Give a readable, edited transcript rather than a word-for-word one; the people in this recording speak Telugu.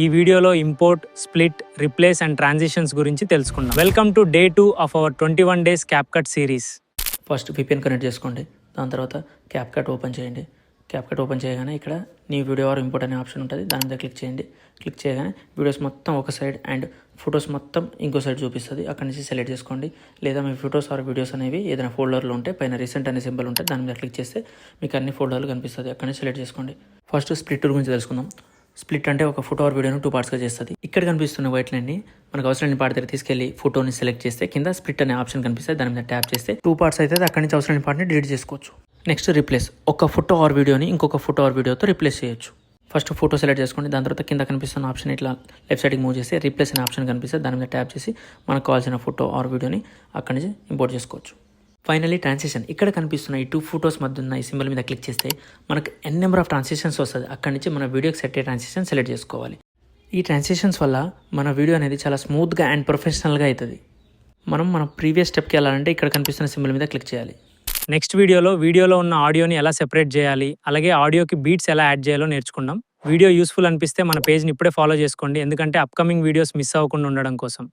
ఈ వీడియోలో import, split, replace and transitions గురించి తెలుసుకుందాం. Welcome to day 2 of our 21 days CapCut series. First VPN connect చేసుకోండి. దాని తర్వాత CapCut ఓపెన్ చేయండి. CapCut ఓపెన్ చేయగానే ఇక్కడ నీ వీడియో ఆర్ ఇంపోర్ట్ అనే ఆప్షన్ ఉంటుంది. దాని మీద క్లిక్ చేయండి. క్లిక్ చేయగానే వీడియోస్ మొత్తం ఒక సైడ్ అండ్ ఫొటోస్ మొత్తం ఇంకో సైడ్ చూపిస్తుంది. అక్కడి నుంచి సెలెక్ట్ చేసుకోండి. లేదా మీ ఫొటోస్ ఆర్ వీడియోస్ అనేవి ఏదైనా ఫోల్డర్లో ఉంటే పైన రీసెంట్ అనే సింబల్ ఉంటే దాని మీద క్లిక్ చేస్తే మీకు అన్ని ఫోల్డర్లు కనిపిస్తుంది. అక్కడి నుంచి సెలెక్ట్ చేసుకోండి. ఫస్ట్ స్ప్లిట్ గురించి తెలుసుకుందాం. స్ప్లిట్ అంటే ఒక ఫోటో ఆర్ వీడియోను 2 partsగా చేస్తుంది. ఇక్కడ కనిపిస్తున్న వైట్ లైన్ని మనకు అవసరమైన పార్ట్ దగ్గర తీసుకెళ్లి ఫోటోని సెలెక్ట్ చేస్తే కింద స్ప్లిట్ అనే ఆప్షన్ కనిపిస్తుంది. దాని మీద ట్యాప్ చేస్తే 2 parts అయితే అక్కడి నుంచి అవసరమైన పార్ట్ని డిలీట్ చేసుకోవచ్చు. Next replace. ఒక ఫోటో ఆర్ వీడియోని ఇంకొక ఫోటో ఆర్ వీడియోతో రిప్లేస్ చేయొచ్చు. ఫస్ట్ ఫోటో సెలెక్ట్ చేసుకోండి. దాని తర్వాత కింద కనిపిస్తున్న ఆప్షన్ ఇట్లా లెఫ్ట్ సైడ్కి మూవ్ చేస్తే రిప్లేస్ అనే ఆప్షన్ కనిపిస్తుంది. దాని మీద ట్యాప్ చేసి మనకు కావాల్సిన ఫోటో ఆర్ వీడియోని అక్కడి నుంచి ఇంపోర్ట్ చేసుకోవచ్చు. Finally transition. ఇక్కడ కనిపిస్తున్న ఈ 2 photos మధ్య ఉన్న ఈ సింబల్ మీద క్లిక్ చేస్తే మనకు ఎన్ నెంబర్ ఆఫ్ ట్రాన్సిషన్స్ వస్తుంది. అక్కడి నుంచి మన వీడియోకి సెట్ అయ్యే ట్రాన్సిషన్ సెలెక్ట్ చేసుకోవాలి. ఈ ట్రాన్సిషన్స్ వల్ల మన వీడియో అనేది చాలా స్మూత్గా అండ్ ప్రొఫెషనల్గా అవుతుంది. మనం మన ప్రీవియస్ స్టెప్కి వెళ్ళాలంటే ఇక్కడ కనిపిస్తున్న సింబల్ మీద క్లిక్ చేయాలి. నెక్స్ట్ వీడియోలో ఉన్న ఆడియోని ఎలా సెపరేట్ చేయాలి, అలాగే ఆడియోకి బీట్స్ ఎలా యాడ్ చేయాలో నేర్చుకుందాం. వీడియో యూస్ఫుల్ అనిపిస్తే మన పేజ్ని ఇప్పుడే ఫాలో చేసుకోండి, ఎందుకంటే అప్కమింగ్ వీడియోస్ మిస్ అవ్వకుండా ఉండడం కోసం.